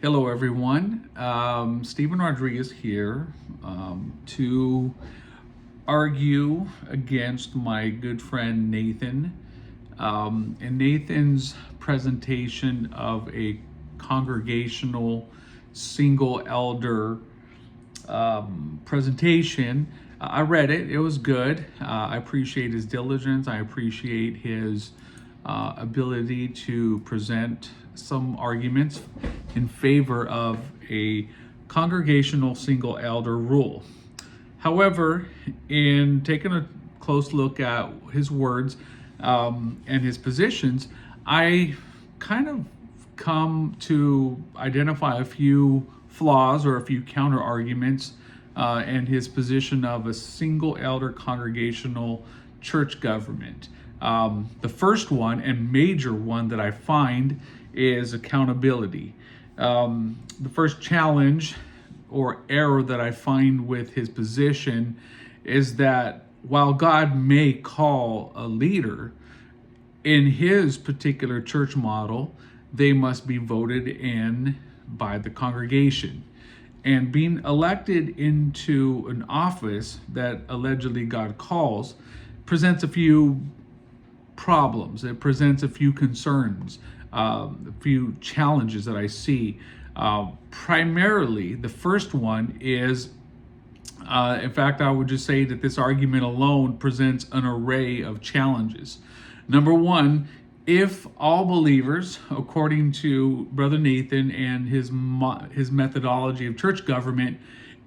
Hello, everyone. Stephen Rodriguez here to argue against my good friend Nathan. In Nathan's presentation of a congregational single elder presentation, I read it. It was good. I appreciate his diligence. I appreciate his ability to present some arguments in favor of a congregational single elder rule. However, in taking a close look at his words and his positions, I kind of come to identify a few flaws or a few counter arguments in his position of a single elder congregational church government. The first one and major one that I find is accountability. The first challenge or error that I find with his position is that while God may call a leader, in his particular church model, they must be voted in by the congregation. And being elected into an office that allegedly God calls presents a few problems. It presents a few concerns, a few challenges that I see. Primarily, the first one is, in fact, I would just say that this argument alone presents an array of challenges. Number one, if all believers, according to Brother Nathan and his methodology of church government,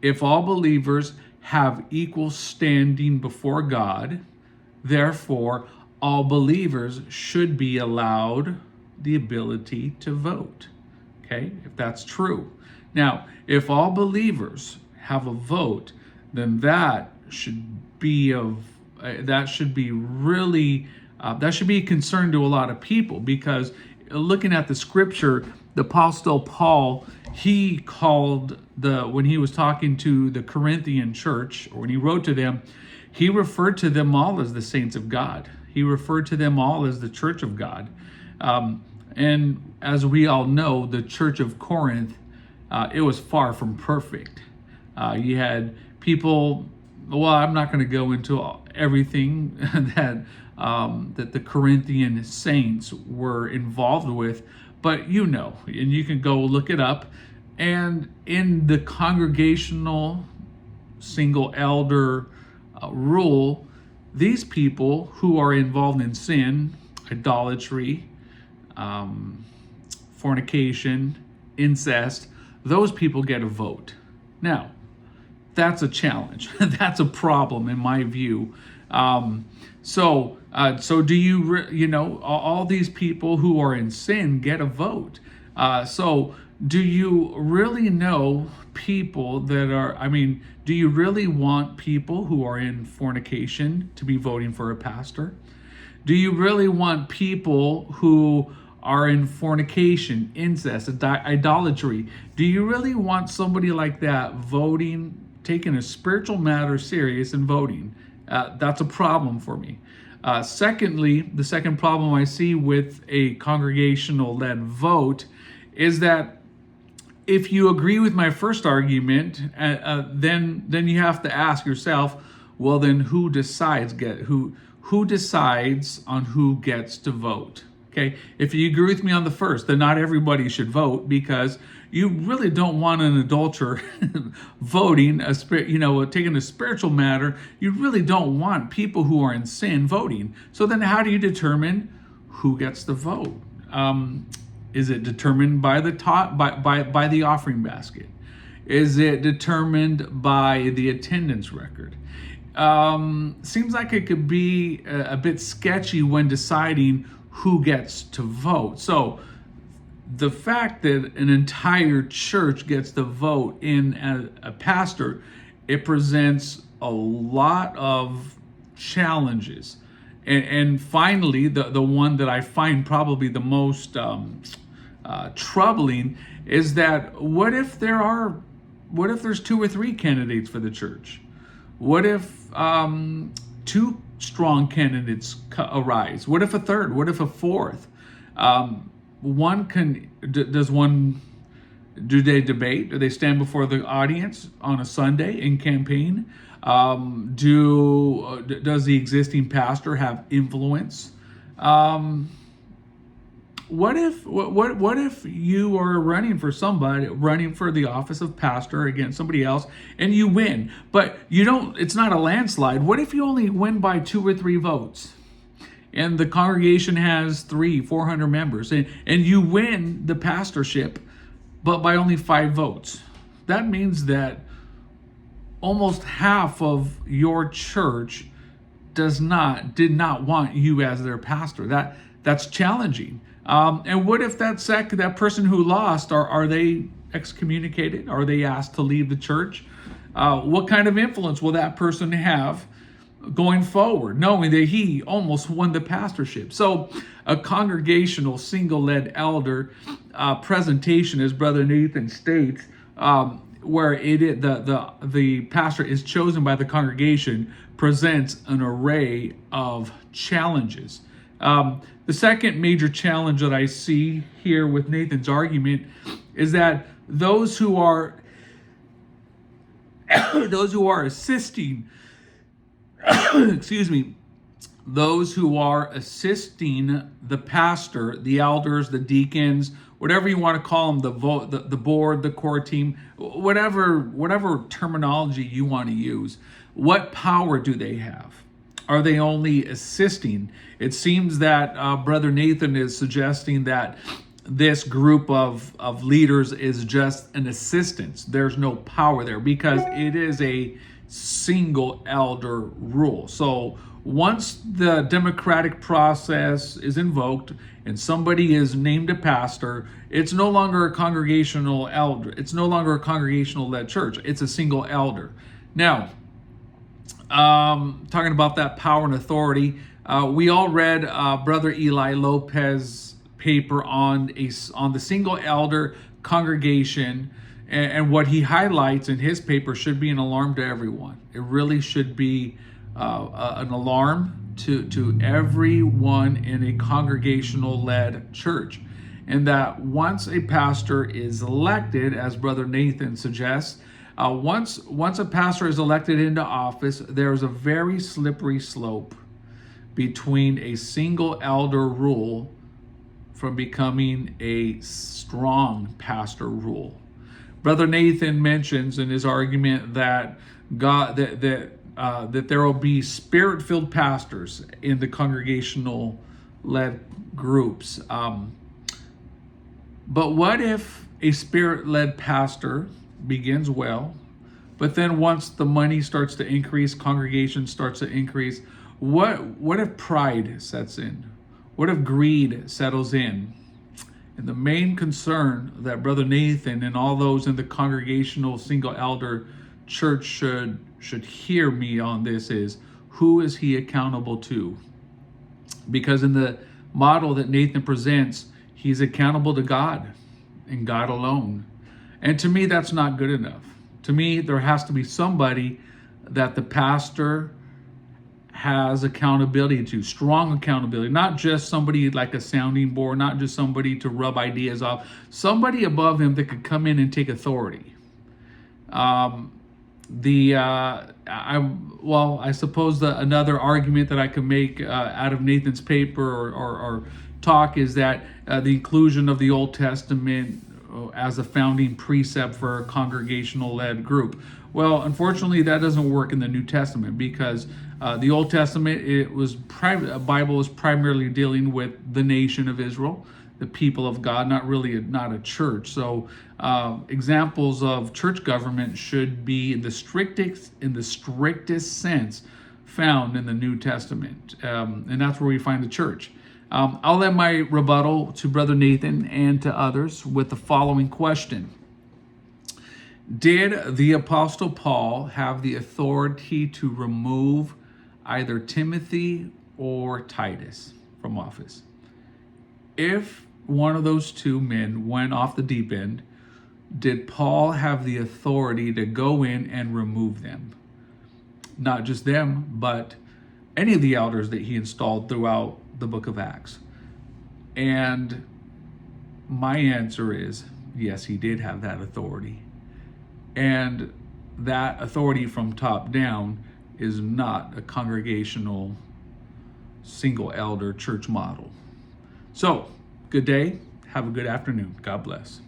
if all believers have equal standing before God, therefore, all believers should be allowed the ability to vote. Okay, if that's true. Now, if all believers have a vote, then that should be really that should be a concern to a lot of people, because looking at the scripture, the Apostle Paul, he called when he was talking to the Corinthian church, or when he wrote to them, he referred to them all as the saints of God. He referred to them all as the church of God. And as we all know, the church of Corinth, it was far from perfect. You had people, well, I'm not going to go into everything that the Corinthian saints were involved with, but you know, and you can go look it up. And in the congregational single elder rule, these people who are involved in sin, idolatry, fornication, incest, those people get a vote. Now, that's a challenge. That's a problem in my view. So do you, all these people who are in sin get a vote. So do you really know people do you really want people who are in fornication to be voting for a pastor? Do you really want people who are in fornication, incest, idolatry? Do you really want somebody like that voting, taking a spiritual matter serious and voting? That's a problem for me. Secondly, the second problem I see with a congregational-led vote is that if you agree with my first argument, then you have to ask yourself, well, then who decides on who gets to vote? Okay, if you agree with me on the first, then not everybody should vote, because you really don't want an adulterer voting, taking a spiritual matter. You really don't want people who are in sin voting. So then how do you determine who gets to vote? Is it determined by by the offering basket? Is it determined by the attendance record? Seems like it could be a bit sketchy when deciding who gets to vote. So the fact that an entire church gets to vote in a pastor, it presents a lot of challenges. And finally, the one that I find probably the most troubling is that what if there's two or three candidates for the church? What if two strong candidates arise? What if a third? What if a fourth? Does one Do they debate? Do they stand before the audience on a Sunday and campaign? Does the existing pastor have influence? What if you are running for the office of pastor against somebody else, and you win, but you don't? It's not a landslide. What if you only win by 2 or 3 votes, and the congregation has 400 members, and you win the pastorship, but by only 5 votes? That means that almost half of your church did not want you as their pastor. That's challenging. And what if that person who lost, are they excommunicated? Are they asked to leave the church? What kind of influence will that person have going forward, knowing that he almost won the pastorship? So a congregational single-led elder presentation, as Brother Nathan states, where the pastor is chosen by the congregation, presents an array of challenges. The second major challenge that I see here with Nathan's argument is that those who are assisting those who are assisting the pastor, the elders, the deacons, whatever you want to call them, the board, the core team, whatever terminology you want to use, what power do they have? Are they only assisting? It seems that Brother Nathan is suggesting that this group of leaders is just an assistance. There's no power there because it is a single elder rule. So once the democratic process is invoked and somebody is named a pastor, it's no longer a congregational elder. It's no longer a congregational led church. It's a single elder. Now, talking about that power and authority, we all read Brother Eli Lopez's paper on the single elder congregation, and what he highlights in his paper should be an alarm to everyone. It really should be an alarm to everyone in a congregational led church, and that once a pastor is elected, as Brother Nathan suggests, once a pastor is elected into office, there's a very slippery slope between a single elder rule from becoming a strong pastor rule. Brother Nathan mentions in his argument that that there will be spirit-filled pastors in the congregational-led groups. But what if a spirit-led pastor begins well, but then once the money starts to increase, congregation starts to increase, what if pride sets in? What if greed settles in? And the main concern that Brother Nathan and all those in the congregational single elder church should hear me on this is, who is he accountable to? Because in the model that Nathan presents, he's accountable to God and God alone. And to me, that's not good enough. To me, there has to be somebody that the pastor has accountability to, strong accountability, not just somebody like a sounding board, not just somebody to rub ideas off, somebody above him that could come in and take authority. I suppose another argument that I could make out of Nathan's paper or talk is that the inclusion of the Old Testament as a founding precept for a congregational-led group. Well, unfortunately, that doesn't work in the New Testament because the Old Testament, Bible is primarily dealing with the nation of Israel, the people of God, not a church. So examples of church government should be in the strictest sense found in the New Testament, and that's where we find the church. I'll end my rebuttal to Brother Nathan and to others with the following question. Did the Apostle Paul have the authority to remove either Timothy or Titus from office? If one of those two men went off the deep end, did Paul have the authority to go in and remove them? Not just them, but any of the elders that he installed throughout the book of Acts. And my answer is Yes, he did have that authority. And that authority from top down is not a congregational single elder church model. So, good day. Have a good afternoon. God bless.